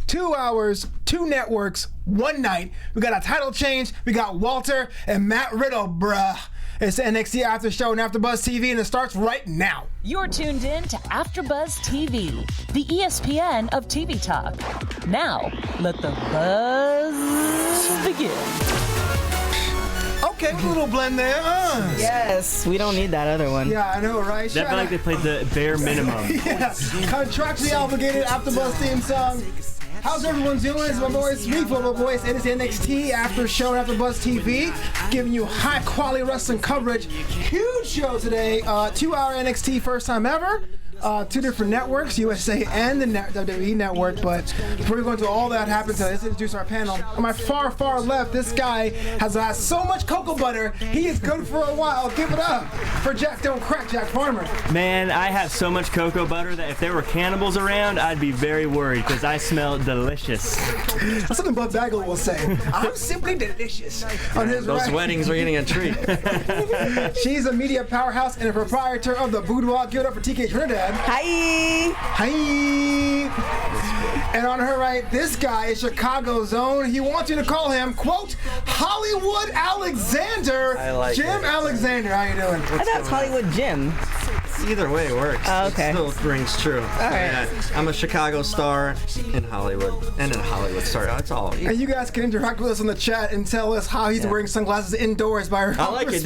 2 hours, 2 networks, 1 night. We got a title change. We got Walter and Matt Riddle, bruh. It's the NXT After Show and AfterBuzz TV, and it starts right now. You're tuned in to AfterBuzz TV, the ESPN of TV talk. Now, let the buzz begin. Okay, a little blend there. Yes, we don't need that other one. Yeah, I know, right? That felt like they played the bare minimum. Yeah, contractually obligated AfterBuzz theme song. How's everyone doing? It's my boys, me, Flobo Boyce. It is NXT After Show and AfterBuzz TV, giving you high quality wrestling coverage. Huge show today. 2-hour NXT, first time ever. 2 different networks, USA and the WWE network. But before we go into all that happened today, let's introduce our panel. On my far, far left, this guy has so much cocoa butter, he is good for a while. Give it up for Jack Don't Crack, Jack Farmer. Man, I have so much cocoa butter that if there were cannibals around, I'd be very worried because I smell delicious. That's something Bud Bagel will say. I'm simply delicious. On his Those right, weddings are getting a treat. she's a media powerhouse and a proprietor of the Boudoir. Give it up for TK Trinidad. Hi. Hi. And on her right, this guy is Chicago's own. He wants you to call him, quote, Hollywood Alexander. I like Jim it. Alexander. How you doing? I thought it was Hollywood Jim. Either way works. Oh, okay. It still rings true. All right. I'm a Chicago star in Hollywood. And in Hollywood star. That's all. And you guys can interact with us on the chat and tell us how he's wearing sunglasses indoors by I like it.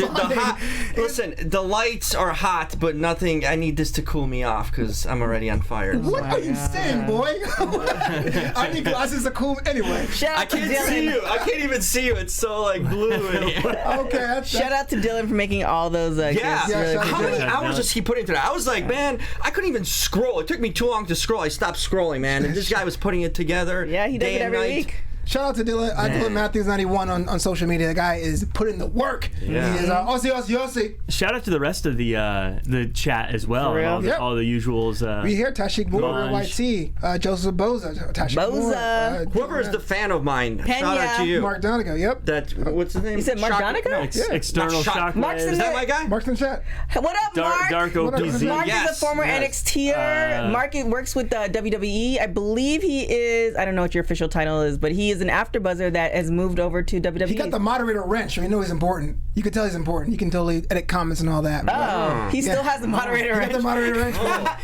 Listen, the lights are hot, but nothing. I need this to cool me off because I'm already on fire. What are you saying, boy? I need glasses to cool. Anyway. Shout I out to can't Dylan. see you. I can't even see you. It's so like blue in here. Okay. That's Shout out to Dylan for making all those Yeah. gifts really shout out to How many Dylan. hours does he put into that? I was like, man, I couldn't even scroll. It took me too long to scroll. I stopped scrolling, man. And this guy was putting it together. Yeah, he does day it and every night. week. Shout out to Dylan. Dylan Matthews 91 on social media. The guy is putting the work. Yeah. He is Aussie. Shout out to the rest of the chat as well. For real? And all, Yep. all the usuals. We here, Tashik Moore, Mange. YT, Joseph Boza, Tashik Moore, Boza. Whoever is the fan of mine, Pena. shout out to you. Mark Donegal. Yep. That what's his name? You said Mark Donegal? No, External Not Mark's shockwaves. in Is that my guy? Mark's in the chat. What up, Mark? Darko What up? PZ. Mark is a Yes, former yes. NXTer. Mark works with WWE. I believe he is, I don't know what your official title is, but he is an AfterBuzzer that has moved over to WWE. He got the moderator wrench. So you know he's important. You can tell he's important. You can totally edit comments and all that. Oh, he still has the moderator He wrench. got the moderator wrench.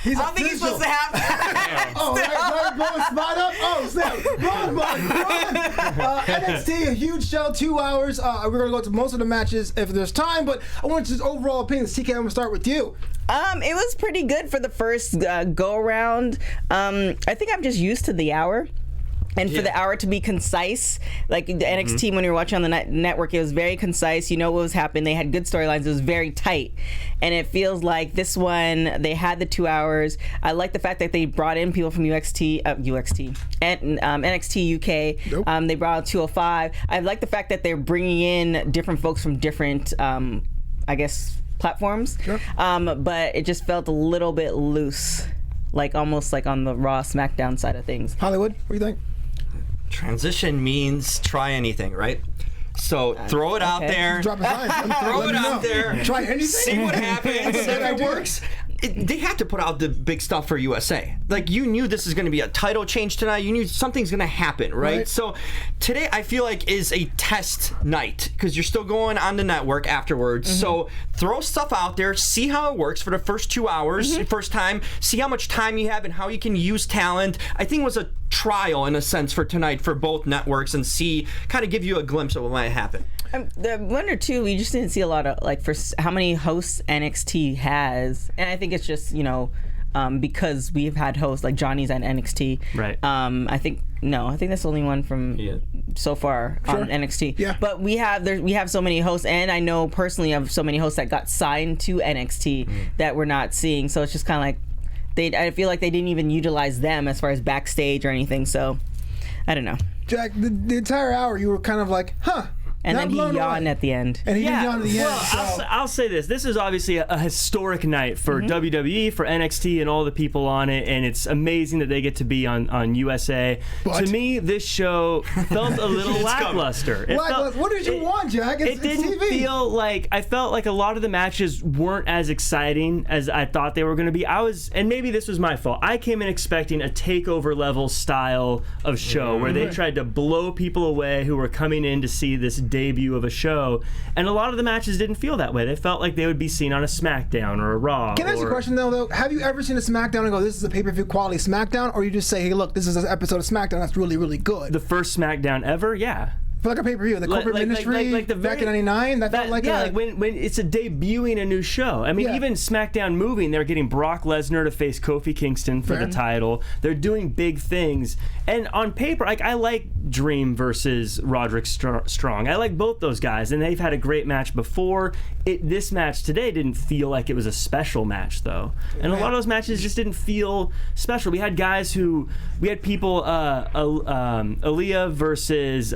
He's I don't think he's supposed to have that. Oh, right, blowing spot up. Oh, snap. Run, Mark, run. NXT, a huge show, 2 hours. We're going to go to most of the matches if there's time, but I want just overall opinions. TK, I'm going to start with you. It was pretty good for the first go around. I think I'm just used to the hour. And for the hour to be concise, like the NXT when you were watching on the network, it was very concise. You know what was happening. They had good storylines. It was very tight. And it feels like this one, they had the 2 hours. I like the fact that they brought in people from NXT UK. Nope. They brought out 205. I like the fact that they're bringing in different folks from different, I guess, platforms. Sure. But it just felt a little bit loose, like almost like on the Raw SmackDown side of things. Hollywood, what do you think? Transition means try anything, right? So throw it out there. Drop a sign. Throw Let it me out know. there. Try anything. See what happens. If it idea. works. They had to put out the big stuff for USA. Like, you knew this is going to be a title change tonight. You knew something's going to happen, right? So today I feel like is a test night because you're still going on the network afterwards. So throw stuff out there, see how it works for the first 2 hours, first time, see how much time you have and how you can use talent. I think it was a trial in a sense for tonight for both networks and see, kind of give you a glimpse of what might happen. The one or two, we just didn't see a lot of, like, for how many hosts NXT has. And I think it's just, because we've had hosts, like Johnny's at NXT. Right. I think that's the only one from so far on NXT. Yeah. But we have so many hosts, and I know personally of so many hosts that got signed to NXT that we're not seeing. So it's just kind of like, I feel like they didn't even utilize them as far as backstage or anything. So I don't know. Jack, the entire hour you were kind of like, huh. And Not then he blown yawned away. at the end. And he did Yeah, on the well, end. So. I'll say this. This is obviously a historic night for WWE, for NXT, and all the people on it, and it's amazing that they get to be on USA. But- to me, this show felt a little lackluster. What did you want, Jack? It didn't TV. feel like, I felt like a lot of the matches weren't as exciting as I thought they were going to be. And maybe this was my fault. I came in expecting a takeover level style of show where they tried to blow people away who were coming in to see this debut of a show, and a lot of the matches didn't feel that way. They felt like they would be seen on a SmackDown or a Raw. Can I ask you a question though? Have you ever seen a SmackDown and go, "This is a pay-per-view quality SmackDown," or you just say, "Hey, look, this is an episode of SmackDown that's really, really good"? The first SmackDown ever, yeah. For like a pay-per-view, the corporate ministry the back in '99. That felt like when it's a debuting a new show. I mean, Yeah. even SmackDown moving, they're getting Brock Lesnar to face Kofi Kingston for the title. They're doing big things, and on paper, like I like Dream versus Roderick Strong. I like both those guys, and they've had a great match before. This match today didn't feel like it was a special match, though, and a lot of those matches just didn't feel special. We had people, Aaliyah versus.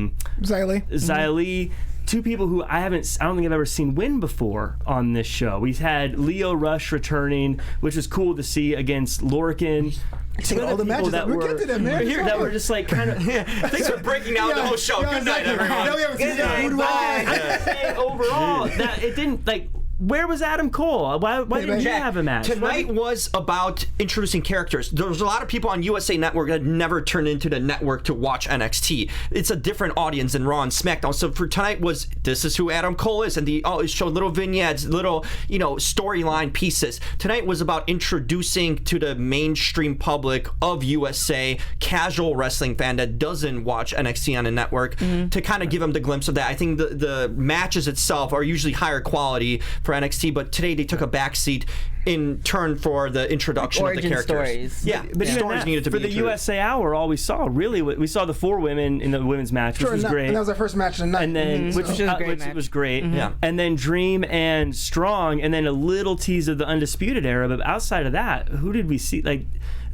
Xylee, two people who I don't think I've ever seen win before on this show. We've had Leo Rush returning, which was cool to see against Lorcan. Take all the matches that we'll get to them, man. that were just like kind of. Thanks for breaking down the whole show. Good night, everyone. No, we haven't seen that. I'm just saying overall that it didn't like. Where was Adam Cole? Why didn't you have a match? Tonight was about introducing characters. There was a lot of people on USA Network that never turned into the network to watch NXT. It's a different audience than Raw and SmackDown. So for tonight this is who Adam Cole is, and it showed little vignettes, little storyline pieces. Tonight was about introducing to the mainstream public of USA, casual wrestling fan that doesn't watch NXT on a network, to kind of give them the glimpse of that. I think the matches itself are usually higher quality for NXT, but today they took a backseat in turn for the introduction of the characters. Stories. Yeah, but even stories that, needed to for be the introduced. USA Hour, all we saw we saw the 4 women in the women's match, which was great. And that was our first match of the night. And then, which was a great match. Was great. Yeah. And then Dream and Strong, and then a little tease of the Undisputed Era. But outside of that, who did we see? Like,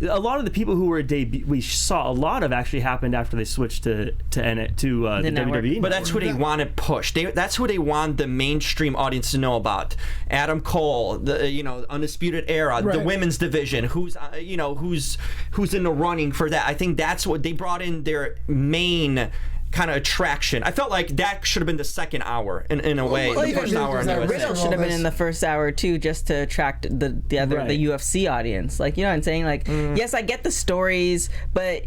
a lot of the people who were we saw a lot of actually happened after they switched to the WWE. But that's who they want to push. That's who they want the mainstream audience to know about. Adam Cole, the Undisputed Era, the women's division. Who's in the running for that? I think that's what they brought in their main kind of attraction. I felt like that should have been the second hour in a way. The first hour on USA. Riddle should have been in the first hour too, just to attract the UFC audience. Like, you know what I'm saying? Like, yes, I get the stories, but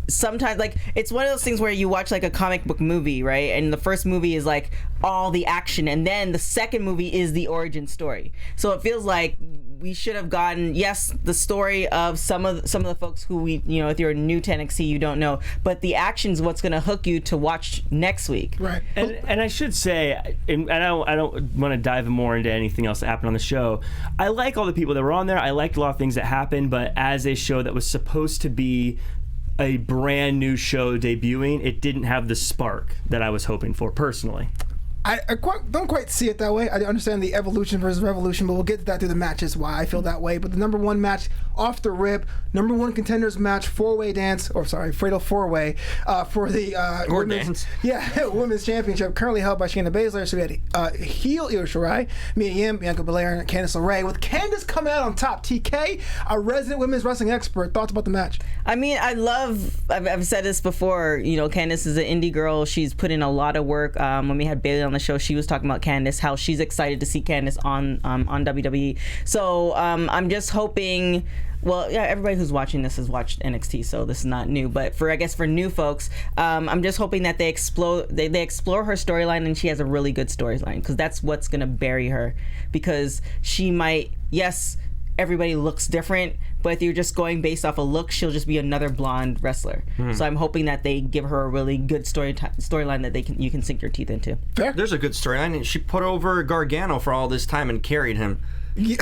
sometimes, like, it's one of those things where you watch like a comic book movie, right? And the first movie is like all the action, and then the second movie is the origin story. So it feels like we should have gotten, yes, the story of some of the folks who if you're new to NXT, you don't know, but the action's what's going to hook you to watch next week. Right. And I should say, and I don't want to dive more into anything else that happened on the show. I like all the people that were on there. I liked a lot of things that happened, but as a show that was supposed to be a brand new show debuting, it didn't have the spark that I was hoping for personally. I don't quite see it that way. I understand the evolution versus revolution, but we'll get to that through the matches, why I feel that way. But the number one match off the rip, number one contenders match, fatal 4-way for the women's championship, currently held by Shayna Baszler. So we had heel Io Shirai, Mia Yim, Bianca Belair, and Candice LeRae, with Candice coming out on top. TK, a resident women's wrestling expert, thoughts about the match? I mean, I've said this before, Candice is an indie girl. She's put in a lot of work. When we had Bayley on the show, she was talking about Candice, how she's excited to see Candice on WWE. So I'm just hoping. Well, yeah, everybody who's watching this has watched NXT, so this is not new. But for new folks, I'm just hoping that they explore her storyline, and she has a really good storyline, because that's what's gonna bury her. Because she might, yes, everybody looks different, but if you're just going based off a look, she'll just be another blonde wrestler. So I'm hoping that they give her a really good storyline that you can sink your teeth into. Fair. There's a good storyline. She put over Gargano for all this time and carried him. Yeah,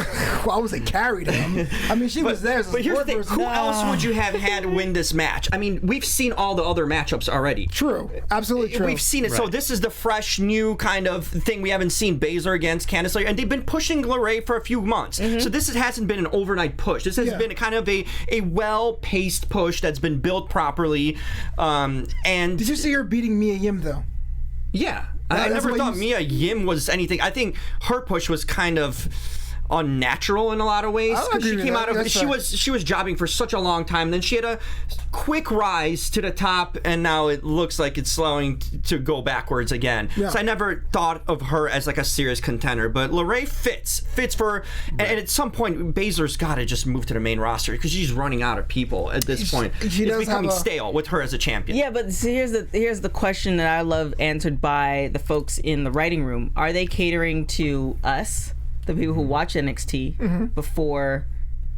well, I would say carried him. I mean, she was there as a But here's the support thing, person. who else would you have had win this match? I mean, we've seen all the other matchups already. True. Absolutely true. We've seen it. Right. So this is the fresh, new kind of thing. We haven't seen Baszler against Candice LeRae, and they've been pushing LeRae for a few months. So this hasn't been an overnight push. This has been kind of a well-paced push that's been built properly. And did you see her beating Mia Yim, though? Yeah. I never thought Mia Yim was anything. I think her push was kind of unnatural in a lot of ways, because she came out of she was jobbing for such a long time, then she had a quick rise to the top, and now it looks like it's slowing to go backwards again. So I never thought of her as like a serious contender, but LeRae fits for and at some point Baszler's got to just move to the main roster, because she's running out of people at this point. It's becoming stale with her as a champion. Yeah, but here's the question that I love answered by the folks in the writing room. Are they catering to us, the people who watch NXT before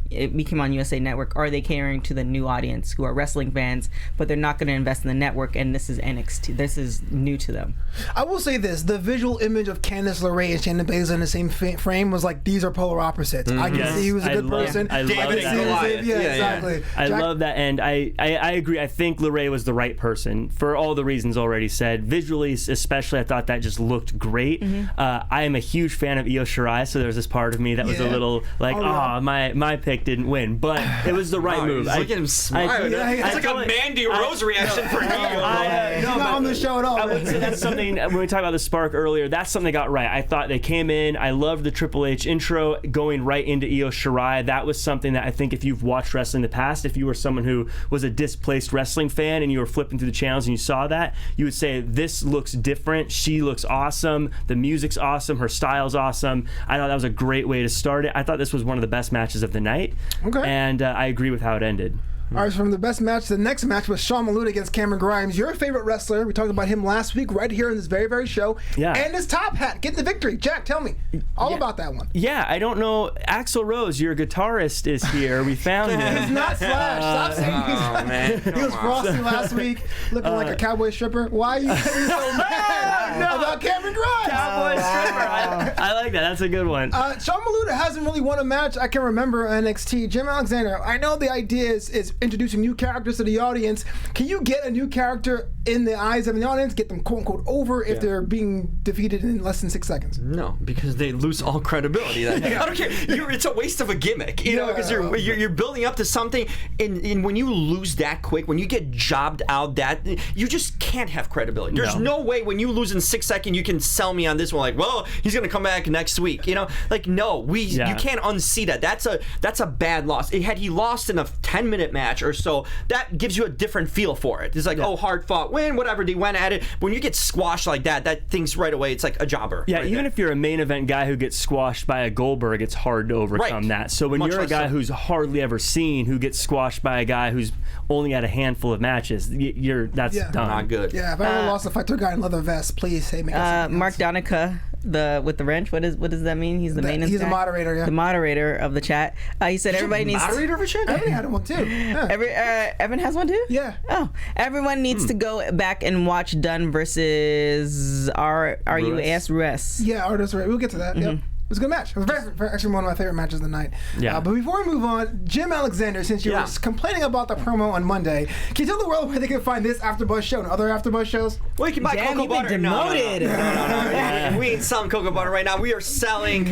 it became on USA Network? Or are they catering to the new audience who are wrestling fans, but they're not going to invest in the network, and this is NXT? This is new to them. I will say this: the visual image of Candice LeRae and Shayna Baszler in the same frame was like, these are polar opposites. I can see he was a good person. I love that. Yeah, exactly. I love that, and I agree. I think LeRae was the right person for all the reasons already said. Visually, especially, I thought that just looked great. I am a huge fan of Io Shirai, so there was this part of me that was a little like, my pick didn't win, but it was the right move. Look at him smile. It's like a Mandy Rose reaction for Io. He's not on the show at all. I would say that's something, when we talked about the spark earlier, that's something they got right. I thought they came in. I loved the Triple H intro going right into Io Shirai. That was something that I think if you've watched wrestling in the past, if you were someone who was a displaced wrestling fan and you were flipping through the channels and you saw that, you would say, this looks different. She looks awesome. The music's awesome. Her style's awesome. I thought that was a great way to start it. I thought this was one of the best matches of the night. Okay. And I agree with how it ended. All right, so from the best match, the next match was Sean Maloof against Cameron Grimes. Your favorite wrestler. We talked about him last week right here in this very, very show. Yeah. And his top hat, getting the victory. Jack, tell me all about that one. Yeah, I don't know. Axl Rose, your guitarist, is here. We found him. He's not Flash. Stop saying he's not. Man. He was frosty last week, looking like a cowboy stripper. Why are you so mad about Cameron Grimes? Cowboy stripper. I like that. That's a good one. Sean Maloof hasn't really won a match I can remember NXT. Jim Alexander, I know the idea is introducing new characters to the audience. Can you get a new character in the eyes of the audience, get them quote unquote over if they're being defeated in less than 6 seconds? No, because they lose all credibility. I don't care. It's a waste of a gimmick, you know, because you're building up to something, and when you lose that quick, when you get jobbed out, that you just can't have credibility. There's no way when you lose in 6 seconds you can sell me on this one like, well, he's gonna come back next week. You know, like no, you can't unsee that. That's a bad loss. Had he lost in a 10-minute match or so, that gives you a different feel for it. It's like, oh, hard fought win, whatever, they went at it. When you get squashed like that thinks right away it's like a jobber. Yeah, even if you're a main event guy who gets squashed by a Goldberg, it's hard to overcome that. So when you're a guy who's hardly ever seen, who gets squashed by a guy who's only had a handful of matches, that's done. Not good. Yeah, if I ever lost a fight to a guy in leather vest, please say me. Mark Donica, with the wrench. What does that mean? He's the maintenance guy? He's the moderator, yeah. The moderator of the chat. He said everybody needs moderator of a chat? Evan had one too. Yeah. Evan has one too? Yeah. Oh, everyone needs to go back and watch Dunne versus Ruiz. Yeah, Ruiz. We'll get to that. Yep. It was a good match. It was actually one of my favorite matches of the night. Yeah. But before we move on, Jim Alexander, since you were complaining about the promo on Monday, can you tell the world where they can find this AfterBuzz show and other AfterBuzz shows? Well, you can buy cocoa butter. Demoted. No. We ain't selling cocoa butter right now. We are selling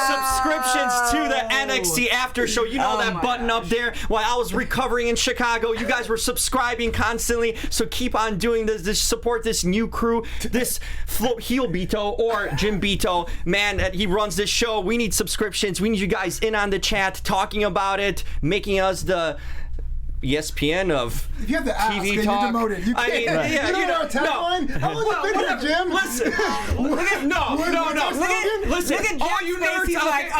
subscriptions to the NXT After Show. You know that button up there. While I was recovering in Chicago, you guys were subscribing constantly. So keep on doing this. Support this new crew. This Heel Beto or Jim Beto. Man, he runs this show. We need subscriptions. We need you guys in on the chat, talking about it, making us the ESPN of if you have to ask, TV talk. You're demoted. You can't. I mean, you know our tagline? How long have you been here, Jim? Listen. Listen. Look at all you nerds out like,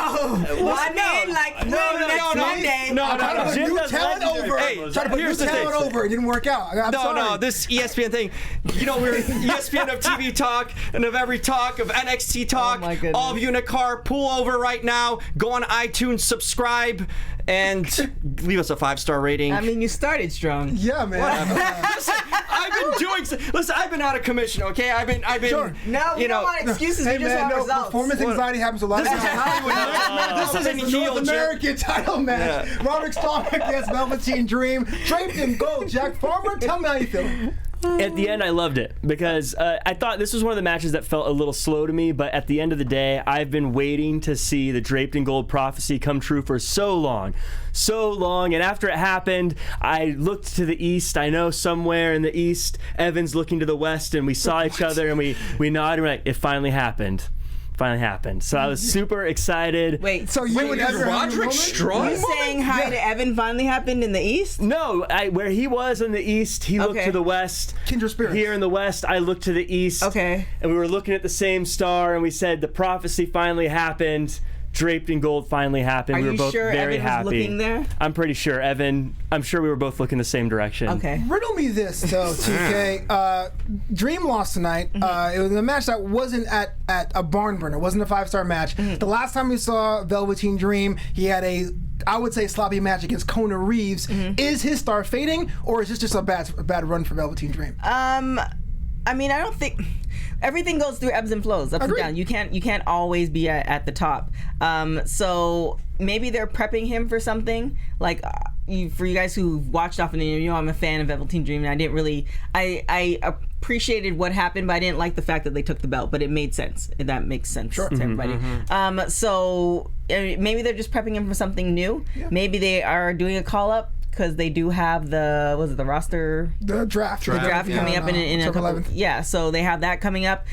one day, like, next Monday. No. Jim does talent over. Hey, try to put your talent over. It didn't work out. I'm sorry. No. This ESPN thing. You know, we're ESPN of TV talk and of every talk of NXT talk. Oh my goodness. All of you in a car, pull over right now. Go on iTunes, subscribe, and leave us a 5-star rating. I mean, you started strong. Yeah, man. Listen, I've been out of commission, okay? I've been. Sure. No, we don't want excuses. Hey, we just want results. Performance anxiety happens a lot. This isn't heel, North American title match. Roderick Strong against Velveteen Dream. Draped in gold. Jack Farmer, tell me how you feel. At the end, I loved it because I thought this was one of the matches that felt a little slow to me, but at the end of the day, I've been waiting to see the Draped in Gold prophecy come true for so long. And after it happened, I looked to the east. I know somewhere in the east, Evan's looking to the west, and we saw each other, and we nodded, and we're like, it finally happened. So I was super excited. Wait, So you and Evan Roderick Strong? you saying hi to Evan finally happened in the East? No, where he was in the east, he looked to the west. Kindred spirits. Here in the west, I looked to the east. Okay. And we were looking at the same star, and we said the prophecy finally happened. Draped in Gold finally happened. Are We were you both sure very Evan was happy. looking there? I'm pretty sure, Evan. I'm sure we were both looking the same direction. Okay. Riddle me this though, TK. Dream lost tonight. It was a match that wasn't at a barn burner. It wasn't a 5-star match. The last time we saw Velveteen Dream, he had I would say sloppy match against Kona Reeves. Is his star fading, or is this just a bad run for Velveteen Dream? I mean, I don't think everything goes through ebbs and flows, up Agreed. and down. You can't always be at the top. So maybe they're prepping him for something. Like for you guys who watched often, you know I'm a fan of Velveteen Dream, and I didn't really I appreciated what happened, but I didn't like the fact that they took the belt. But it made sense. That makes sense to everybody. So maybe they're just prepping him for something new. Yeah. Maybe they are doing a call up, because they do have the roster, The draft. the draft coming up in a couple. 11th. Yeah, so they have that coming up.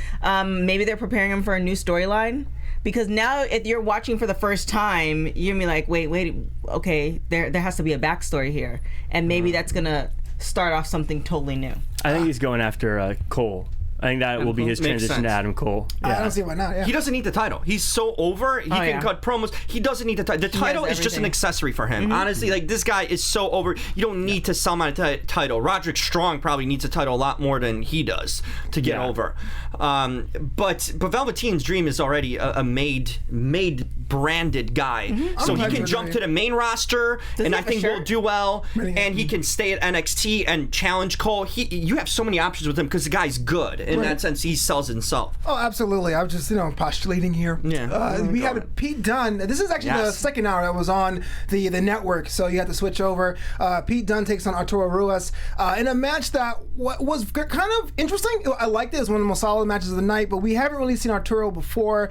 Maybe they're preparing him for a new storyline, because now if you're watching for the first time, you're gonna be like, wait, okay, there has to be a backstory here, and maybe that's gonna start off something totally new. I think he's going after Cole. I think that will be his Makes transition to sense. Adam Cole. I don't see why not. Yeah. He doesn't need the title. He's so over. He can yeah. cut promos. He doesn't need the title. The title is just an everything. accessory for him. Honestly, like, this guy is so over. You don't need to sell my title. Roderick Strong probably needs a title a lot more than he does to get over. But Velveteen's Dream is already a made branded guy, so he can jump to the main roster, and he I have a think shirt? will do well. Many- And he can stay at NXT and challenge Cole. You have so many options with him because the guy's good. In that sense, he sells himself. Oh, absolutely. I was just, postulating here. Yeah. We had Pete Dunne. This is actually the Yes. second hour that was on the network, so you had to switch over. Pete Dunne takes on Arturo Ruas in a match that was kind of interesting. I liked it. It was one of the most solid matches of the night, but we haven't really seen Arturo before.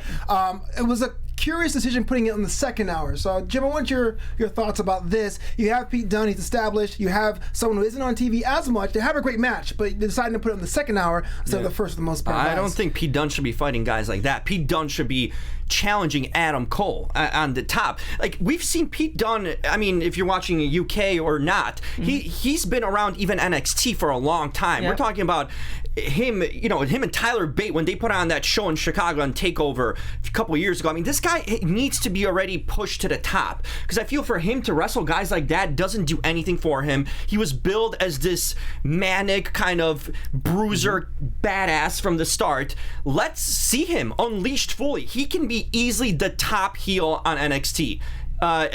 It was a curious decision putting it in the second hour. So, Jim, I want your thoughts about this. You have Pete Dunne, he's established. You have someone who isn't on TV as much. They have a great match, but they decided to put it in the second hour instead of the first for the most part. I don't think Pete Dunne should be fighting guys like that. Pete Dunne should be challenging Adam Cole on the top. Like, we've seen Pete Dunne, I mean, if you're watching UK or not, he's been around even NXT for a long time. Yeah. We're talking about him and Tyler Bate when they put on that show in Chicago on TakeOver a couple of years ago. I mean, this guy needs to be already pushed to the top, because I feel for him to wrestle guys like that doesn't do anything for him. He was billed as this manic kind of bruiser badass from the start. Let's see him unleashed fully. He can be easily the top heel on NXT.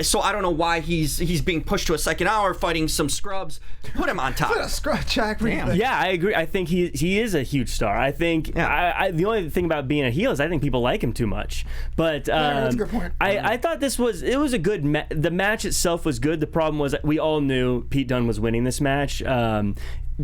So I don't know why he's being pushed to a second hour fighting some scrubs. Put him on top. Put a scrub Jack. Yeah, I agree. I think he is a huge star. I think the only thing about being a heel is I think people like him too much. But that's a good point. I thought it was a good the match itself was good. The problem was that we all knew Pete Dunne was winning this match.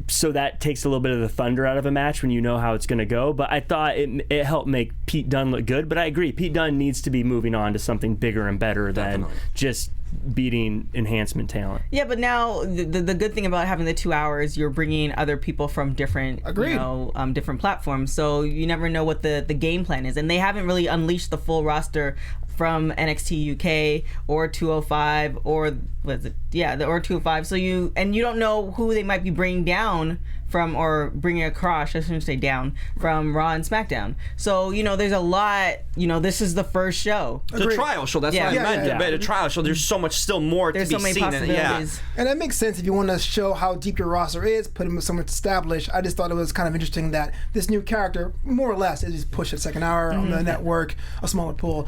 So that takes a little bit of the thunder out of a match when you know how it's going to go. But I thought it helped make Pete Dunne look good. But I agree, Pete Dunne needs to be moving on to something bigger and better than just beating enhancement talent. Yeah, but now the good thing about having the 2 hours, you're bringing other people from different, different platforms. So you never know what the game plan is, and they haven't really unleashed the full roster from NXT UK or 205 or or 205. So you don't know who they might be bringing down from, or bringing across, I shouldn't say down, from Raw and SmackDown. So, there's a lot, this is the first show. The trial show, that's what I meant. But the trial show, there's so much still more There's to so be many seen. possibilities. And that makes sense if you want to show how deep your roster is, put him with someone established. I just thought it was kind of interesting that this new character, more or less, is just pushed at second hour on the network, a smaller pool.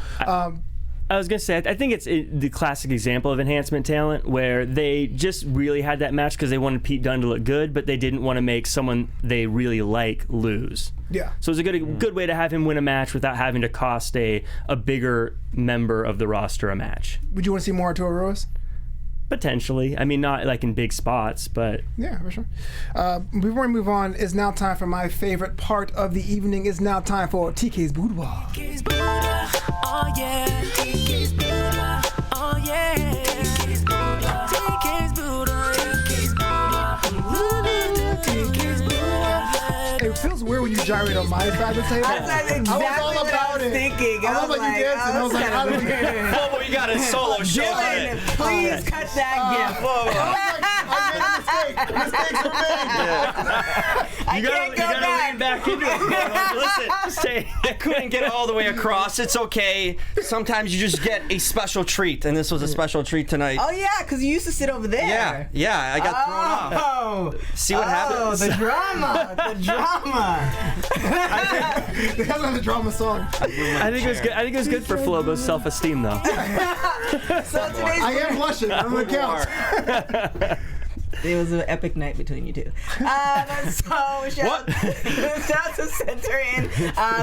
I was going to say, I think it's the classic example of enhancement talent, where they just really had that match because they wanted Pete Dunne to look good, but they didn't want to make someone they really like lose. Yeah. So it was a good way to have him win a match without having to cost a bigger member of the roster a match. Would you want to see more Arturo Ruas? Potentially. I mean, not like in big spots, but Yeah, for sure. Before we move on, it's now time for my favorite part of the evening. It's now time for TK's Boudoir. Oh yeah, TK's Boudoir. Oh yeah, TK's Boudoir. TK's Boudoir. TK's Boudoir. It feels weird when you gyrate on my side of the table. That's exactly I was all what about I was it. thinking. I was like, you dancing. I was like, how do we Flobo, you got a solo show Dylan, today. please cut that gift. I made a mistake. Mistakes are made. I can't go back. lean back into it. Listen, just say I couldn't get all the way across. It's okay. Sometimes you just get a special treat, and this was a special treat tonight. Oh yeah, because you used to sit over there. Yeah, I got thrown off. Oh, See what happens? the drama, the drama. That's not the drama song. I think it was good. I think it was good for Flobo's self-esteem, though. So today's I am blushing on the couch. It was an epic night between you two. So shout out to Center In,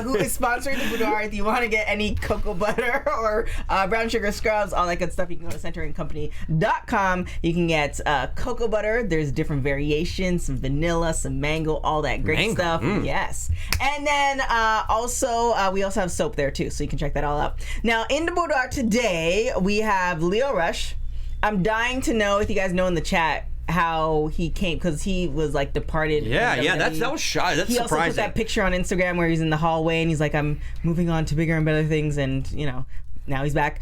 who is sponsoring the Boudoir. If you want to get any cocoa butter or brown sugar scrubs, all that good stuff, you can go to centerincompany.com. You can get cocoa butter. There's different variations, some vanilla, some mango, all that great stuff. Yes. And then also, we also have soap there too, so you can check that all out. Now, in the Boudoir today, we have Lio Rush. I'm dying to know if you guys know in the chat how he came, because he was like departed. Yeah, that was shy. That's he also surprising. put that picture on Instagram where he's in the hallway and he's like, I'm moving on to bigger and better things, and you know, now he's back.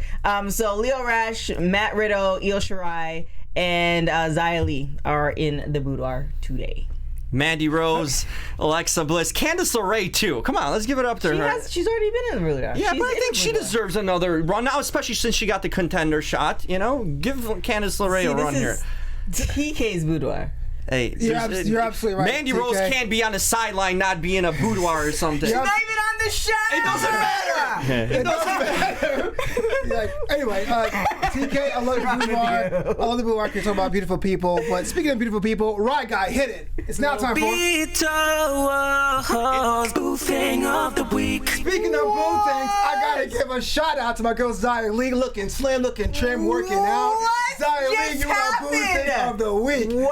So Lio Rush, Matt Riddle, Io Shirai, and Xia Li are in the Boudoir today. Mandy Rose, Alexa Bliss, Candice LeRae too. Come on, let's give it up to her. She's already been in the Boudoir. Yeah, She's but I in think the she Boudoir. deserves another run now, especially since she got the contender shot. You know, give Candice LeRae a run here. TK's Boudoir. Hey, You're absolutely right. Mandy TK. Rose can't be on the sideline, not be in a boudoir or something. Yeah. Not even on the show. It doesn't matter. It doesn't matter. Like, anyway, TK, I love the Boudoir. I love the Boudoir. You're talking about beautiful people. But speaking of beautiful people, Right Guy, hit it. It's now time for Boo Thing of the Week. Speaking of boo things, I gotta give a shout out to my girl Xia Li, looking slim, looking trim, working out. What Xia Li, just you are boo thing happened? of the week. Wow. Give it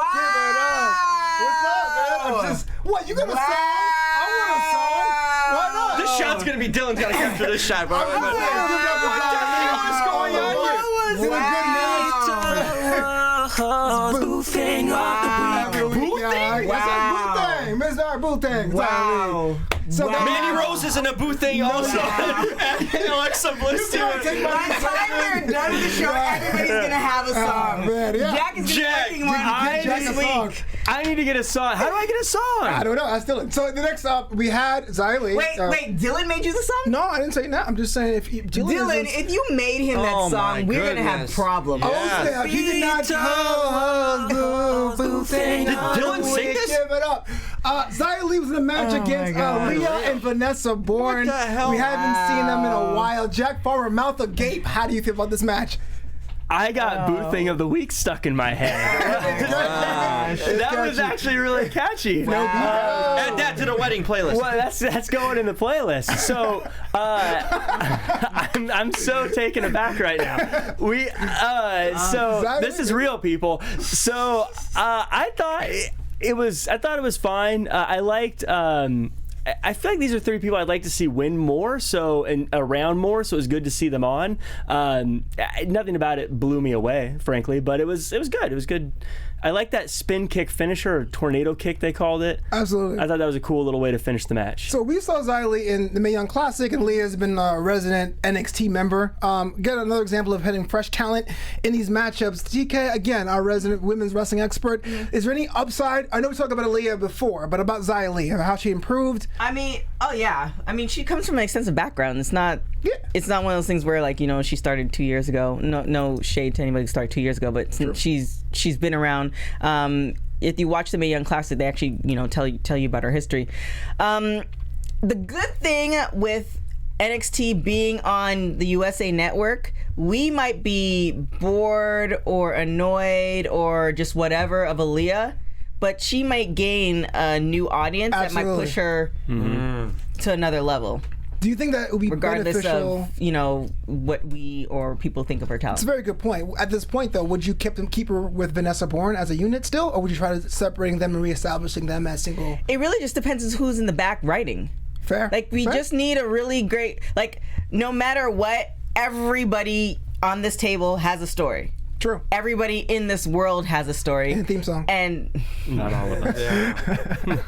up. What's up, man? I'm just, what, you got a song? I want a song. Why not? This shot's gonna be Dylan's gotta capture this shot, bro. I'm just saying, give it up for Xia Li. What's going on here? Is it a good Boo Thing of the Week. Boo thing? Wow. Boo thing. Mr. Boo thing. Wow. So Wow. Mandy Rose is in a booth thing also. And Alexa Bliss too. By the time we're done with the show, everybody's gonna have a song. Man, yeah. Jack is gonna be Jack, working one Jack this a song. week. I need to get a song. How do I get a song? I don't know. I still. So the next up, we had Xia Li. Wait, Dylan made you the song? No, I didn't say that. I'm just saying if Dylan, if you made him that Oh, song, my we're gonna have goodness. problems. Oh, Yeah. snap. He did not Boo Thing Did of Dylan the sing Week. this? Give it up. Xia Li was in a match against God. Leah and Vanessa Bourne. What the hell? We haven't seen them in a while. Jack Farmer, mouth agape. How do you feel about this match? I got Boo Thing of the Week stuck in my head. That was actually really catchy. Add that to the wedding playlist. Well, that's going in the playlist. So I'm so taken aback right now. So this is real, people. So I thought it was fine. I liked. I feel like these are three people I'd like to see win more, and around more. So it was good to see them on. Nothing about it blew me away, frankly, but it was good. It was good. I like that spin kick finisher, or tornado kick they called it. Absolutely. I thought that was a cool little way to finish the match. So we saw Xia Li in the Mae Young Classic, and Leah's been a resident NXT member. Get another example of hitting fresh talent in these matchups. TK, again, our resident women's wrestling expert. Is there any upside? I know we talked about Leah before, but about Xia Li, how she improved. I mean, oh yeah. I mean, she comes from an extensive background. It's not. Yeah. It's not one of those things where, like, you know, she started 2 years ago. No shade to anybody who started 2 years ago, but she's been around. If you watch the Mae Young Classic, they actually, you know, tell you about her history. The good thing with NXT being on the USA Network, we might be bored or annoyed or just whatever of Aaliyah, but she might gain a new audience that might Absolutely. push her to another level. Do you think that it would be regardless beneficial? of what we or people think of her talent. It's a very good point. At this point, though, would you keep her with Vanessa Bourne as a unit still, or would you try to separating them and reestablishing them as single? It really just depends on who's in the back writing. Fair. Like we just need a really great, like, no matter what, everybody on this table has a story. True. Everybody in this world has a story. And a theme song. And Not all of us.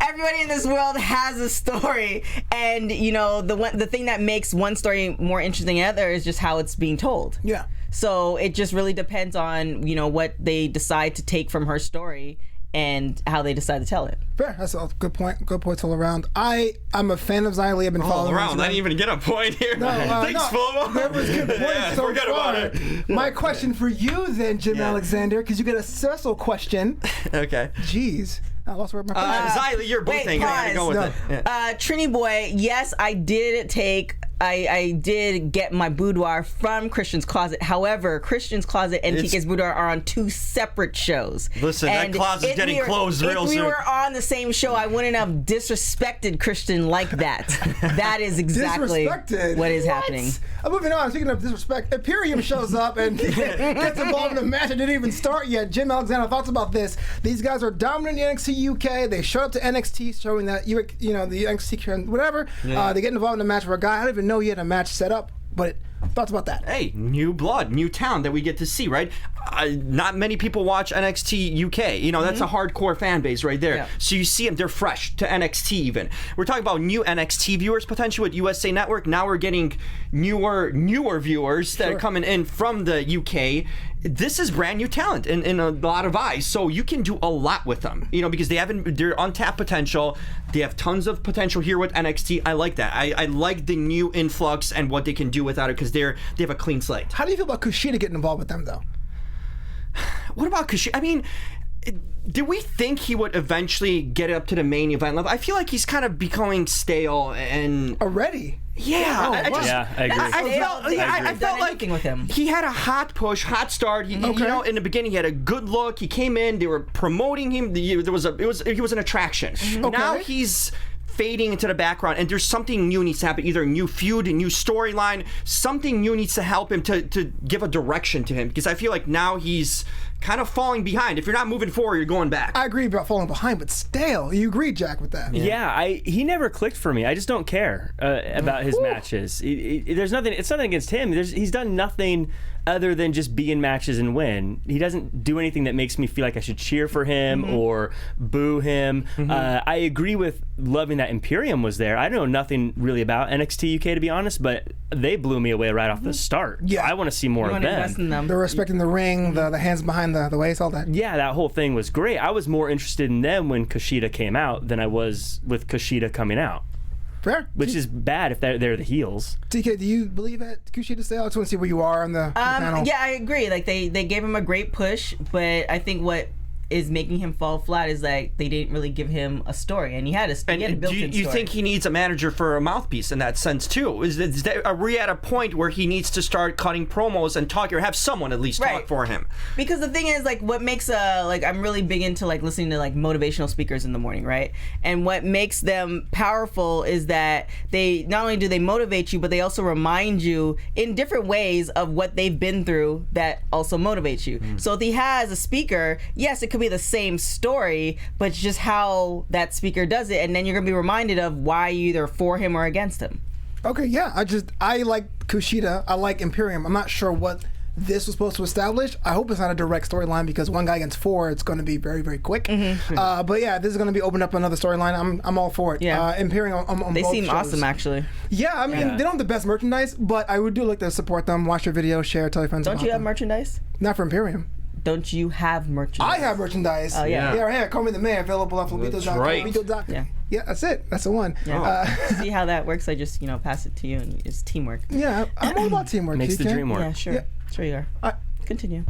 everybody in this world has a story, and the thing that makes one story more interesting than the other is just how it's being told. Yeah. So it just really depends on what they decide to take from her story and how they decide to tell it. Fair. That's a good point. Good points all around. I'm a fan of Xylee. I've been following her. I didn't even get a point here. Thanks, no, Flobo. there was good points so forget far. about it. My question for you then, Jim Yeah. Alexander, because you get a special question. Okay. Jeez. I lost where my question. Xylee, you're wait, boothing. I gotta go with No. it. Yeah. Trini Boy, yes, I did get my boudoir from Christian's Closet. However, Christian's Closet and TK's Boudoir are on two separate shows. Listen, that And closet's if getting closed real If soon. we were on the same show, I wouldn't have disrespected Christian like that. That is exactly Disrespected? what is happening. Moving on, speaking of disrespect, Imperium shows up and gets involved in a match that didn't even start yet. Jim Alexander, thoughts about this? These guys are dominant in NXT UK. They showed up to NXT showing that, the NXT, whatever. They get involved in a match where a guy, I don't even know he had a match set up, but thoughts about that? Hey, new blood, new talent that we get to see, right? Not many people watch NXT UK. That's a hardcore fan base right there. Yeah. So you see them, they're fresh to NXT even. We're talking about new NXT viewers potentially with USA Network. Now we're getting newer viewers that are coming in from the UK. This is brand new talent in a lot of eyes. So you can do a lot with them, because they're untapped potential. They have tons of potential here with NXT. I like that. I like the new influx and what they can do without it, because they have a clean slate. How do you feel about Kushida getting involved with them, though? What about Kushida? I mean, did we think he would eventually get up to the main event level? I feel like he's kind of becoming stale and Already? yeah. I agree. I felt like with him. he had a hot start. He, in the beginning, he had a good look. He came in. They were promoting him. He was an attraction. Now he's fading into the background, and there's something new needs to happen. Either a new feud, a new storyline, something new needs to help him to give a direction to him, because I feel like now he's kind of falling behind. If you're not moving forward, you're going back. I agree about falling behind, but stale. You agree, Jack, with that? Yeah, he never clicked for me. I just don't care about his matches. There's nothing. It's nothing against him. He's done nothing other than just be in matches and win. He doesn't do anything that makes me feel like I should cheer for him or boo him. I agree with loving that Imperium was there. I know nothing really about NXT UK, to be honest, but they blew me away right off the start. Yeah. I want to see more of Invest in them. them. They're respecting the ring, the hands behind the waist, all that. Yeah, that whole thing was great. I was more interested in them when Kushida came out than I was with Kushida coming out. Fair. Which is bad if they're the heels. TK, do you believe that Kushida stale? I just want to see where you are on the panel. Yeah, I agree. Like they gave him a great push, but I think what is making him fall flat is like they didn't really give him a story, and he had a built-in do you story. think he needs a manager for a mouthpiece in that sense too? Are we at a point where he needs to start cutting promos and talk, or have someone at least talk for him? Because the thing is, like, what makes I'm really big into like listening to like motivational speakers in the morning, right? And what makes them powerful is that they not only do they motivate you, but they also remind you in different ways of what they've been through that also motivates you. So if he has a speaker, yes, it could be the same story, but it's just how that speaker does it, and then you're gonna be reminded of why you're either for him or against him. Okay, yeah. I like Kushida. I like Imperium. I'm not sure what this was supposed to establish. I hope it's not a direct storyline, because one guy against four, it's going to be very, very quick. But yeah, this is going to be opening up another storyline. I'm all for it. Yeah. Imperium on They both seem shows. awesome, actually. Yeah, I mean, they don't have the best merchandise, but I would do like to support them, watch their videos, share, tell your friends Don't about you have them. merchandise? Not for Imperium. Don't you have merchandise? I have merchandise. Oh, yeah. Yeah, right here. Call me the man. Available at Flobito.com. right. Flobito.com. Yeah. Yeah, that's it. That's the one. Yeah. See how that works? I just, pass it to you, and it's teamwork. Yeah, I'm all about teamwork. Makes the TK. dream work. Yeah, sure. Yeah. Sure you are. Continue.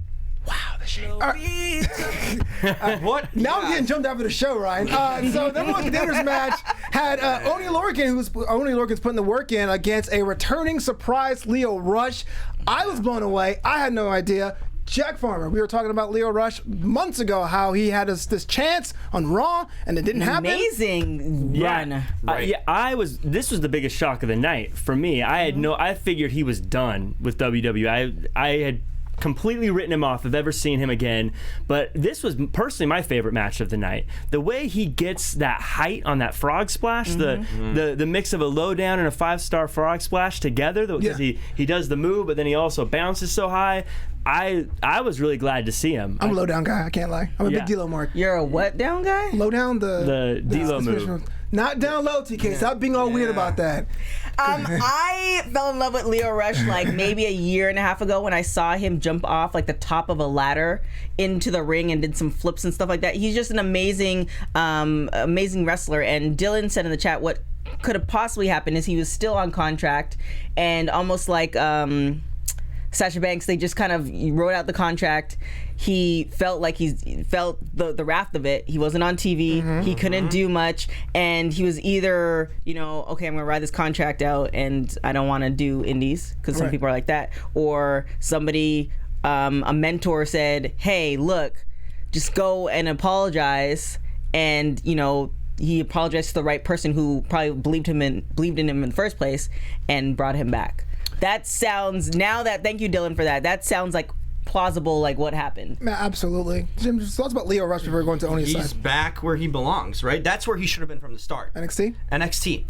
Wow, the shit. All right. What? Now I'm getting jumped out of the show, Ryan. So the number one contenders match had Oni Lorcan's putting the work in against a returning surprise Lio Rush. I was blown away. I had no idea. Jack Farmer, we were talking about Lio Rush months ago, how he had this chance on Raw and it didn't happen. Amazing run. This was the biggest shock of the night for me. I figured he was done with WWE. I had completely written him off of ever seeing him again, but this was personally my favorite match of the night. The way he gets that height on that frog splash, the mix of a lowdown and a 5-star frog splash together, because he does the move, but then he also bounces so high. I was really glad to see him. I'm a low down guy, I can't lie. I'm a big D-Lo mark. You're a what down guy? Low down, the D-Lo move. Not down low, TK. Stop being all weird about that. I fell in love with Lio Rush like maybe a year and a half ago when I saw him jump off like the top of a ladder into the ring and did some flips and stuff like that. He's just an amazing wrestler. And Dylan said in the chat what could have possibly happened is he was still on contract, and almost like Sasha Banks, they just kind of wrote out the contract. He felt like he felt the wrath of it. He wasn't on TV. He couldn't do much, and he was either, okay, I'm gonna ride this contract out, and I don't want to do indies because some people are like that, or somebody, a mentor said, hey, look, just go and apologize, and he apologized to the right person who probably believed in him in the first place and brought him back. That sounds, thank you, Dylan, for that. That sounds like plausible, like what happened. Absolutely. Jim, just thoughts about Lio Rush before going to Oni's side. He's back where he belongs, right? That's where he should have been from the start. NXT?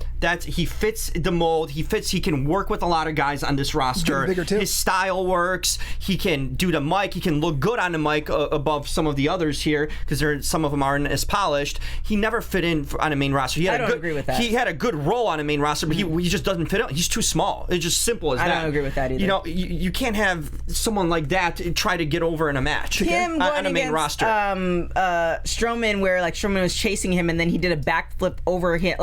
He fits the mold. He can work with a lot of guys on this roster. Bigger too. His style works. He can do the mic. He can look good on the mic above some of the others here, because some of them aren't as polished. He never fit in on a main roster. I don't agree with that. He had a good role on a main roster, but he just doesn't fit in. He's too small. It's just simple as that. I don't agree with that either. You can't have someone like that try to get over in a match him on a main roster. Strowman, where like Strowman was chasing him and then he did a backflip over him,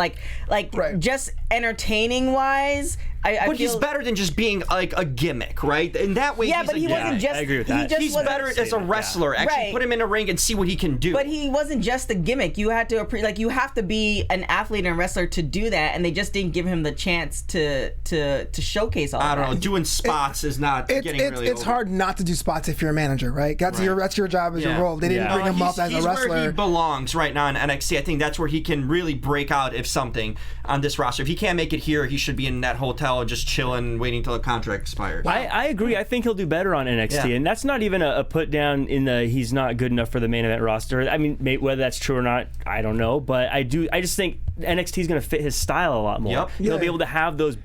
just entertaining wise. But he's better than just being like a gimmick, right? In that way, but he wasn't just. I agree with that. He's better as a wrestler. Actually, put him in a ring and see what he can do. But he wasn't just a gimmick. You had to you have to be an athlete and a wrestler to do that, and they just didn't give him the chance to showcase all that. I don't know. Doing spots is not getting really. It's hard not to do spots if you're a manager, right? That's your job as your role. They didn't bring him up as a wrestler. He's where he belongs right now in NXT. I think that's where he can really break out if something on this roster. If he can't make it here, he should be in that hotel and just chilling, waiting till the contract expires. I agree. I think he'll do better on NXT, and that's not even a put down in the he's not good enough for the main event roster. I mean, whether that's true or not, I don't know, but I just think NXT is going to fit his style a lot more. Yep. He'll be able to have those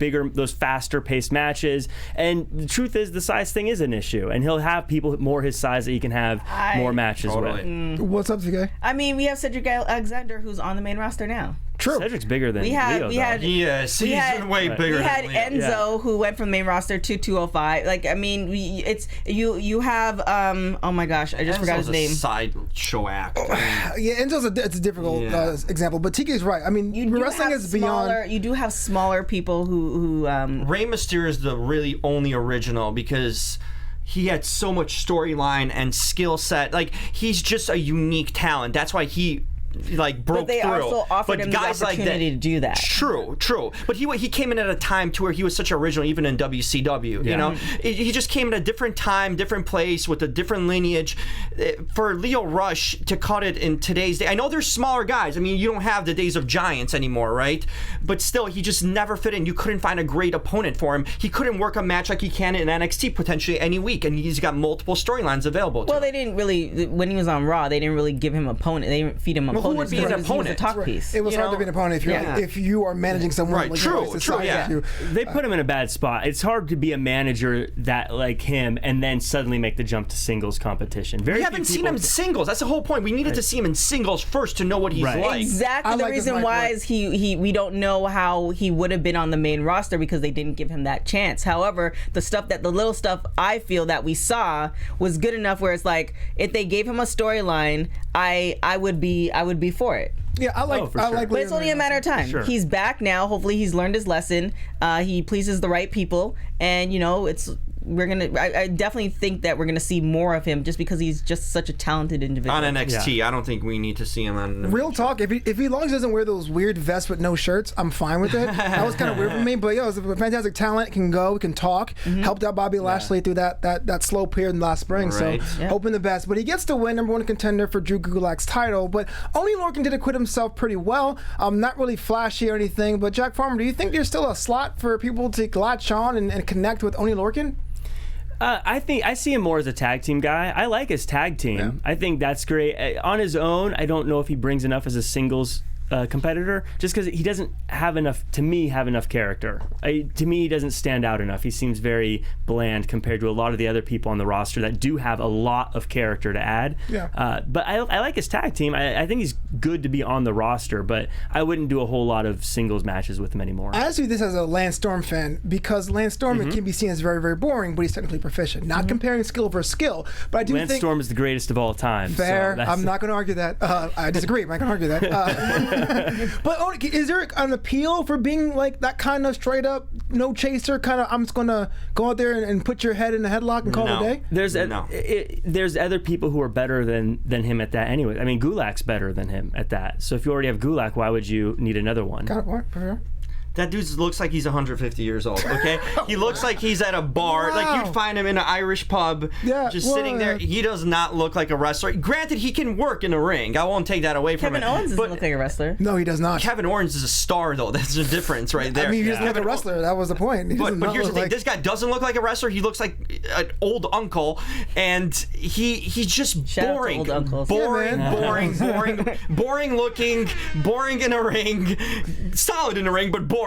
faster paced matches, and the truth is the size thing is an issue, and he'll have people more his size that he can have more matches with. What's up, TK? I mean, we have Cedric Alexander, who's on the main roster now. True. Cedric's bigger than Leo, Yes, he's way bigger. We had than Leo. Enzo, who went from the main roster to 205. Like, I mean, it's you have oh my gosh, I just forgot his name. A sideshow act. Enzo's it's a difficult example, but TK's right. I mean, wrestling is beyond. You do have smaller people who Rey Mysterio is the really only original because he had so much storyline and skill set. Like, he's just a unique talent. That's why he broke through. But they also offered him the opportunity to do that. True. But he came in at a time to where he was such original, even in WCW. You know, he just came at a different time, different place with a different lineage. For Lio Rush to cut it in today's day, I know there's smaller guys. I mean, you don't have the days of giants anymore, right? But still, he just never fit in. You couldn't find a great opponent for him. He couldn't work a match like he can in NXT potentially any week, and he's got multiple storylines available to him. They didn't really, when he was on Raw, they didn't really give him an opponent. They didn't feed him an opponent. Who would be an opponent? He was a talk piece. It was hard to be an opponent if you are managing someone. Right. True. Yeah. They put him in a bad spot. It's hard to be a manager that like him and then suddenly make the jump to singles competition. We haven't seen him in singles. That's the whole point. We needed to see him in singles first to know what he's like. Exactly. The reason why is we don't know how he would have been on the main roster because they didn't give him that chance. However, the little stuff I feel that we saw was good enough where it's like if they gave him a storyline, I would be for it. Yeah, I like. But it's only a matter of time. Sure. He's back now. Hopefully, he's learned his lesson. He pleases the right people, and it's I definitely think that we're gonna see more of him just because he's just such a talented individual. On NXT, I don't think we need to see him on. Real talk, if he long as he doesn't wear those weird vests with no shirts, I'm fine with it. That was kind of weird for me, but it's a fantastic talent. Can go, can talk. Helped out Bobby Lashley through that slow period in last spring. Right. So hoping the best. But he gets to win #1 contender for Drew Gulak's title. But Oney Lorcan did acquit himself pretty well. Not really flashy or anything. But Jack Farmer, do you think there's still a slot for people to latch on and connect with Oney Lorcan? I think I see him more as a tag team guy. I like his tag team. Yeah. I think that's great. On his own, I don't know if he brings enough as a singles competitor, just because he doesn't have enough character. To me, he doesn't stand out enough. He seems very bland compared to a lot of the other people on the roster that do have a lot of character to add. Yeah. But I like his tag team. I think he's good to be on the roster, but I wouldn't do a whole lot of singles matches with him anymore. I see this as a Lance Storm fan because Lance Storm can be seen as very, very boring, but he's technically proficient. Not comparing skill versus skill, but I do Lance think Storm is the greatest of all time. fair. So I'm not going to argue that. I disagree. I'm not going to argue that. But is there an appeal for being like that kind of straight up, no chaser kind of? I'm just going to go out there and put your head in a headlock and call it a day. There's other people who are better than him at that anyway. I mean, Gulak's better than him at that. So if you already have Gulak, why would you need another one? Got it. What? Fair. That dude looks like he's 150 years old, okay? He looks like he's at a bar. Wow. Like, you'd find him in an Irish pub, just sitting there. He does not look like a wrestler. Granted, he can work in the ring. I won't take that away from him. Kevin Owens doesn't look like a wrestler. No, he does not. Kevin Owens is a star, though. That's the difference right there. I mean, he doesn't look like a wrestler. That was the point. But here's the thing. This guy doesn't look like a wrestler. He looks like an old uncle, and he's just Shout out to boring. old uncles. Boring, Yeah, boring looking, boring in a ring, solid in the ring, but boring.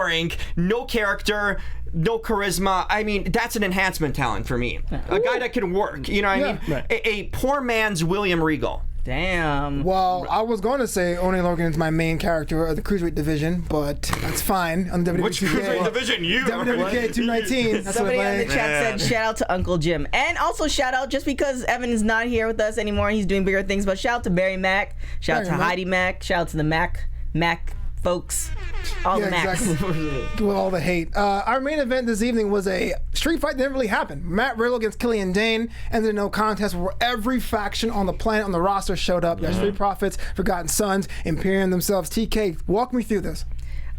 No character, no charisma. I mean, that's an enhancement talent for me. A guy that can work. You know what I mean? Right. A poor man's William Regal. Damn. Well, I was going to say Oney Lorcan is my main character of the Cruiserweight division, but that's fine. On WWE Which Cruiserweight division? You WWE 219. That's Somebody what on the chat said, shout out to Uncle Jim. And also shout out, just because Evan is not here with us anymore, he's doing bigger things, but shout out to Barry Mack, shout out to Heidi Mack, shout out to the Mac folks. All the Macs. Exactly. With all the hate. Our main event this evening was a street fight that didn't really happen. Matt Riddle against Killian Dane ended in no contest where every faction on the planet on the roster showed up. There's Street Profits, Forgotten Sons, Imperium themselves. TK, walk me through this.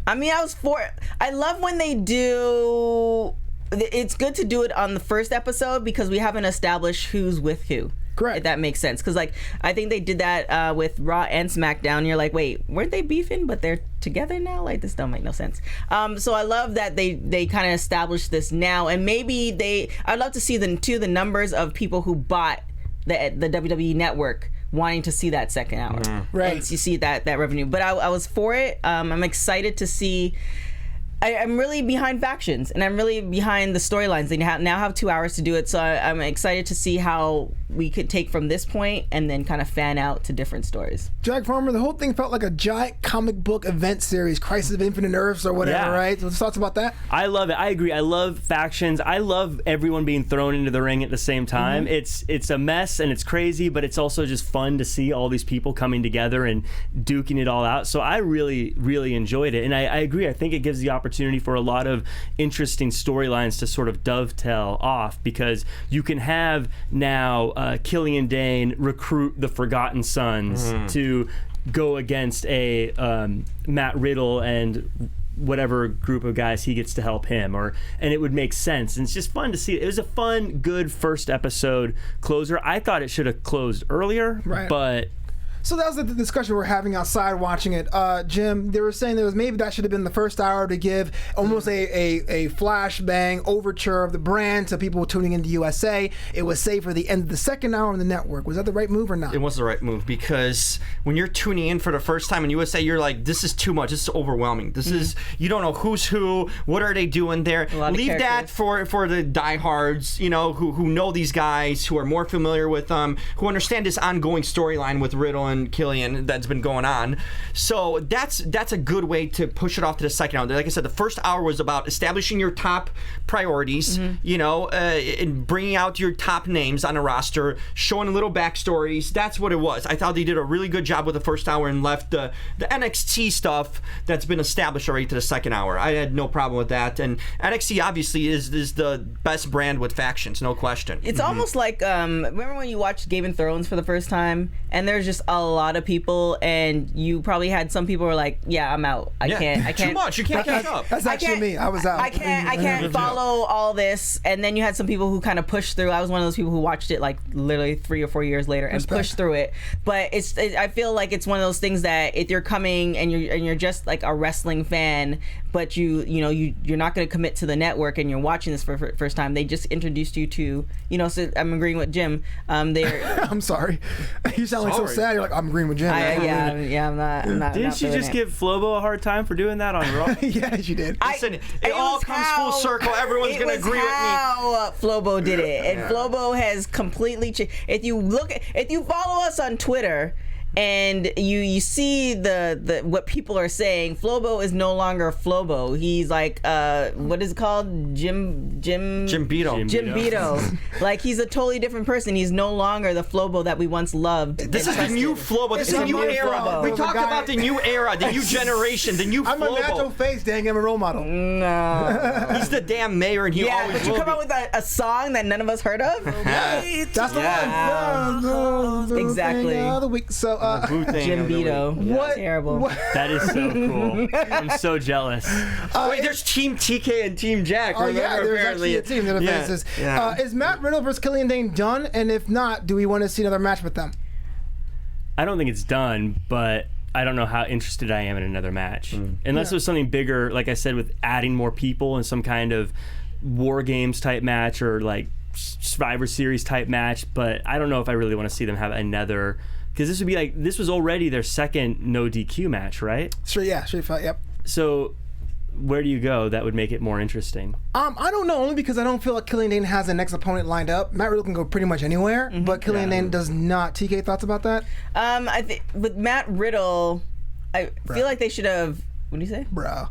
I mean, I love when they do. It's good to do it on the first episode because we haven't established who's with who. Correct. If that makes sense. Because, like, I think they did that with Raw and SmackDown. You're like, wait, weren't they beefing, but they're together now? Like, this don't make no sense. So I love that they kind of established this now. And maybe I'd love to see the numbers of people who bought the WWE Network wanting to see that second hour. Right. And you see that revenue. But I was for it. I'm excited to see. I'm really behind factions, and I'm really behind the storylines. They now have 2 hours to do it, so I'm excited to see how we could take from this point and then kind of fan out to different stories. Jack Farmer, the whole thing felt like a giant comic book event series, Crisis of Infinite Earths or whatever, right? So thoughts about that? I love it. I agree. I love factions. I love everyone being thrown into the ring at the same time. It's a mess and it's crazy, but it's also just fun to see all these people coming together and duking it all out. So I really, really enjoyed it. And I agree. I think it gives the opportunity for a lot of interesting storylines to sort of dovetail off, because you can have now Killian Dane recruit the Forgotten Sons to go against a Matt Riddle and whatever group of guys he gets to help him, and it would make sense. And it's just fun to see. It was a fun, good first episode closer. I thought it should have closed earlier, but So that was the discussion we were having outside watching it. Jim, they were saying maybe that should have been the first hour to give almost a flashbang overture of the brand to people tuning into USA. It was saved for the end of the second hour on the network. Was that the right move or not? It was the right move, because when you're tuning in for the first time in USA, you're like, this is too much. This is overwhelming. This is, you don't know who's who. What are they doing there? Leave that for the diehards, who know these guys, who are more familiar with them, who understand this ongoing storyline with Riddle and Killian that's been going on. So that's a good way to push it off to the second hour. Like I said, the first hour was about establishing your top priorities, and bringing out your top names on a roster, showing little backstories. That's what it was. I thought they did a really good job with the first hour and left the NXT stuff that's been established already to the second hour. I had no problem with that. And NXT obviously is the best brand with factions, no question. It's almost like remember when you watched Game of Thrones for the first time, and there's just a lot of people, and you probably had some people who were like, "Yeah, I'm out. I can't. Too much. You can't catch up." That's actually me. I was out. I can't follow all this." And then you had some people who kind of pushed through. I was one of those people who watched it like literally 3 or 4 years later and pushed through it. But I feel like it's one of those things that if you're coming and you're just like a wrestling fan, but you're not going to commit to the network and you're watching this for the first time, they just introduced you to, so I'm agreeing with Jim. I'm sorry. You sound like so sad. You're like, I'm agreeing with Jim. I'm not. Didn't you just give Flobo a hard time for doing that on Raw? Yeah, she did. Listen, it all comes full circle. Everyone's going to agree with me. How Flobo did it, and Flobo has completely changed. If you follow us on Twitter, and you see the what people are saying, Flobo is no longer Flobo. He's like what is it called? Jim Beto. Like, he's a totally different person. He's no longer the Flobo that we once loved. This is the new Flobo. This is a new era. Flobo. We talked about the new era, the new generation, the new Flobo. I'm a natural face, dang. I'm a role model. No. He's the damn mayor, and he always but you will come be. out with a song that none of us heard of. That's the one. Exactly. Of the week. So Jim Beto. What? Terrible. That is so cool. I'm so jealous. Wait, there's Team TK and Team Jack. Oh yeah, there's apparently. actually a team that faces. Is Matt Riddle versus Killian Dane done? And if not, do we want to see another match with them? I don't think it's done, but I don't know how interested I am in another match. Unless it was something bigger, like I said, with adding more people in some kind of War Games type match or like Survivor Series type match. But I don't know if I really want to see them have another, because this was already their second no DQ match, right? Straight fight, yep. So where do you go that would make it more interesting? I don't know, only because I don't feel like Killian Dane has a next opponent lined up. Matt Riddle can go pretty much anywhere, but Killian Dane does not. TK, thoughts about that? I think with Matt Riddle, I feel like they should have. What do you say? Bruh.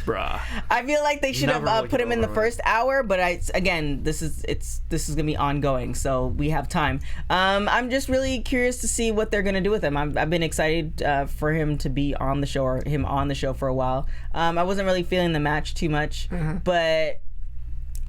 Bruh. I feel like they should have put him in the first hour, but this is gonna be ongoing, so we have time. I'm just really curious to see what they're gonna do with him. I've been excited for him to be on the show, or him on the show for a while. I wasn't really feeling the match too much, but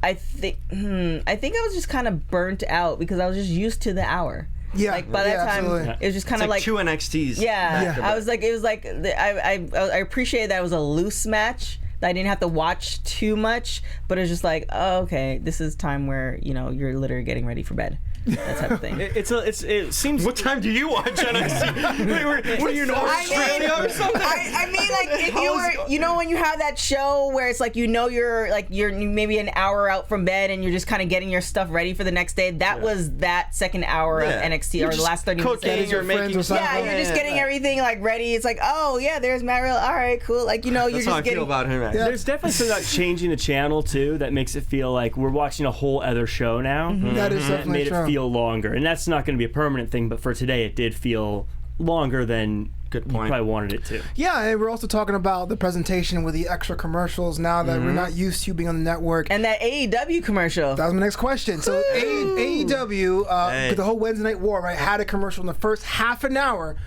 I think I was just kind of burnt out because I was just used to the hour. Yeah, like by that time, absolutely. it was just kind of like 2 NXTs. Yeah, I was like, it was like I appreciated that it was a loose match. That I didn't have to watch too much, but it was just like, oh, okay, this is time where you're literally getting ready for bed. That type of thing. It seems. What time do you watch NXT? What are you in Australia or something? I mean, like if you were, when you have that show where it's like you're maybe an hour out from bed and you're just kind of getting your stuff ready for the next day. That was that second hour of NXT or the last 30 minutes. Cooking or making. You're just getting everything like ready. It's like, oh yeah, there's Matt Riddle. All right, cool. Like you're That's just how I getting. feel about him. Right? Yeah. There's definitely something about changing the channel too that makes it feel like we're watching a whole other show now. That is That definitely made true. it feel longer, and that's not going to be a permanent thing. But for today, it did feel longer than Good you point. probably wanted it to. Yeah, and we're also talking about the presentation with the extra commercials now that we're not used to being on the network. And that AEW commercial. That was my next question. So AEW, the whole Wednesday Night War, right, had a commercial in the first half an hour,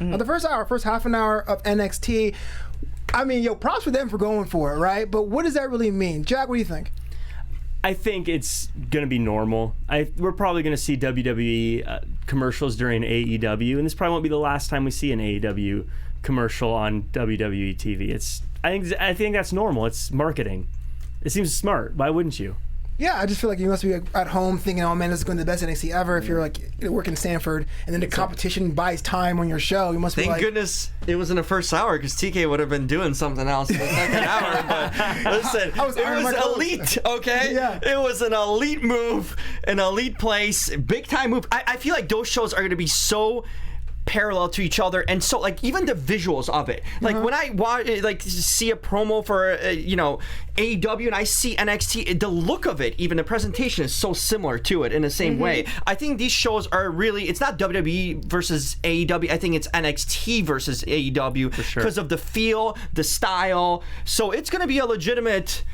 first half an hour of NXT. I mean, props for them for going for it, right? But what does that really mean? Jack, what do you think? I think it's going to be normal. We're probably going to see WWE commercials during AEW, and this probably won't be the last time we see an AEW commercial on WWE TV. I think that's normal. It's marketing. It seems smart. Why wouldn't you? Yeah, I just feel like you must be at home thinking, oh man, this is going to be the best NXT ever. If you're like working in Stanford and then the competition buys time on your show, you must be Thank like... goodness it was in the first hour, because TK would have been doing something else in the second hour. But listen, it was elite, okay? Yeah. It was an elite move, an elite place, big time move. I feel like those shows are going to be so parallel to each other, and so like even the visuals of it, like when I see a promo for AEW and I see NXT, the look of it, even the presentation is so similar to it in the same way. I think these shows are really, it's not WWE versus AEW, I think it's NXT versus AEW because of the feel, the style. So it's going to be a legitimate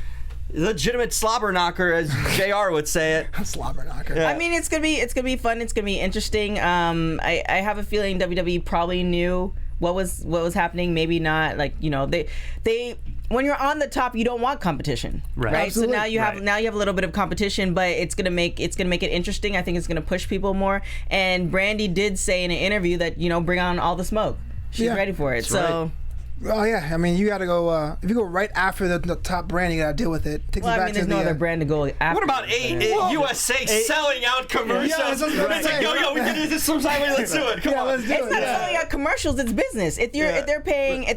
slobber knocker, as JR would say it. Slobber knocker. I mean, it's gonna be fun. It's gonna be interesting. I have a feeling WWE probably knew what was happening. Maybe not. Like, they when you're on the top, you don't want competition, right? So now you have a little bit of competition, but it's gonna make it interesting. I think it's gonna push people more. And Brandy did say in an interview that bring on all the smoke. She's ready for it. So. Oh yeah, I mean you got to go. If you go right after the top brand, you got to deal with it. Takes back there's no other brand to go after. What about USA selling out commercials? It's like, yo, we can do this sometime. Let's do it. Come on, let's do it. It's not selling out commercials. It's business. If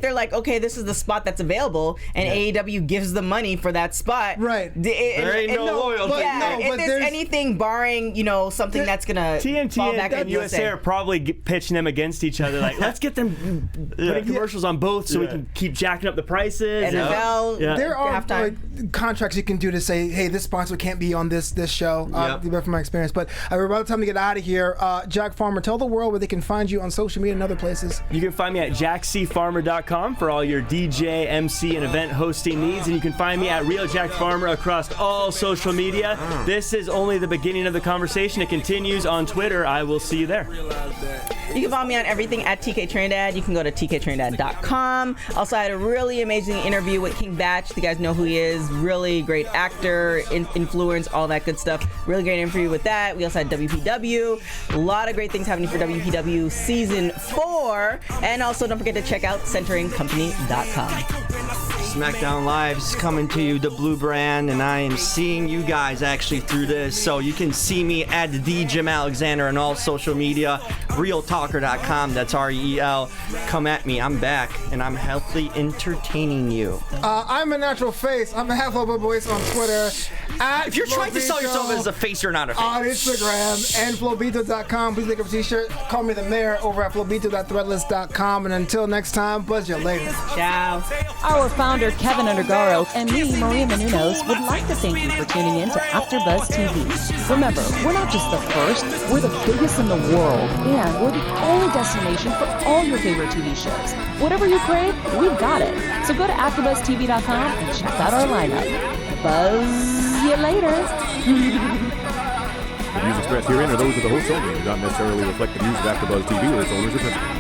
they're like, okay, this is the spot that's available, and AEW gives the money for that spot. Right. There ain't no loyalty. If there's anything barring, something that's gonna fall back on USA are probably pitching them against each other. Like, let's get them putting commercials on both. So we can keep jacking up the prices. NFL. There are contracts you can do to say, hey, this sponsor can't be on this show. From my experience. But we're about time to get out of here. Jack Farmer, tell the world where they can find you on social media and other places. You can find me at jackcfarmer.com for all your DJ, MC, and event hosting needs. And you can find me at Real Jack Farmer across all social media. This is only the beginning of the conversation. It continues on Twitter. I will see you there. You can follow me on everything at TK Trinidad. You can go to tktrinidad.com. Also, I had a really amazing interview with King Batch. You guys know who he is. Really great actor, influence, all that good stuff. Really great interview with that. We also had WPW. A lot of great things happening for WPW Season 4. And also, don't forget to check out centeringcompany.com. SmackDown Live is coming to you, the Blue Brand, and I am seeing you guys actually through this. So you can see me at the Jim Alexander on all social media, realtalker.com. That's REL. Come at me. I'm back, and I'm healthily entertaining you. I'm a natural face. I'm a Flobo Boyce on Twitter. If you're trying to sell yourself as a face, you're not a face. On Instagram and Flobito.com. Please pick up a t-shirt. Call me the mayor over at Flobito.threadless.com. And until next time, buzz you later. Ciao. Our founder, Keven Undergaro, and me, Maria Menounos, would like to thank you for tuning in to AfterBuzz TV. Remember, we're not just the first, we're the biggest in the world, and we're the only destination for all your favorite TV shows. Whatever you crave, we've got it. So go to AfterBuzzTV.com and check out our lineup. Buzz you later. The views expressed herein are those of the host only and do not necessarily reflect the views of AfterBuzz TV or its owners or principals.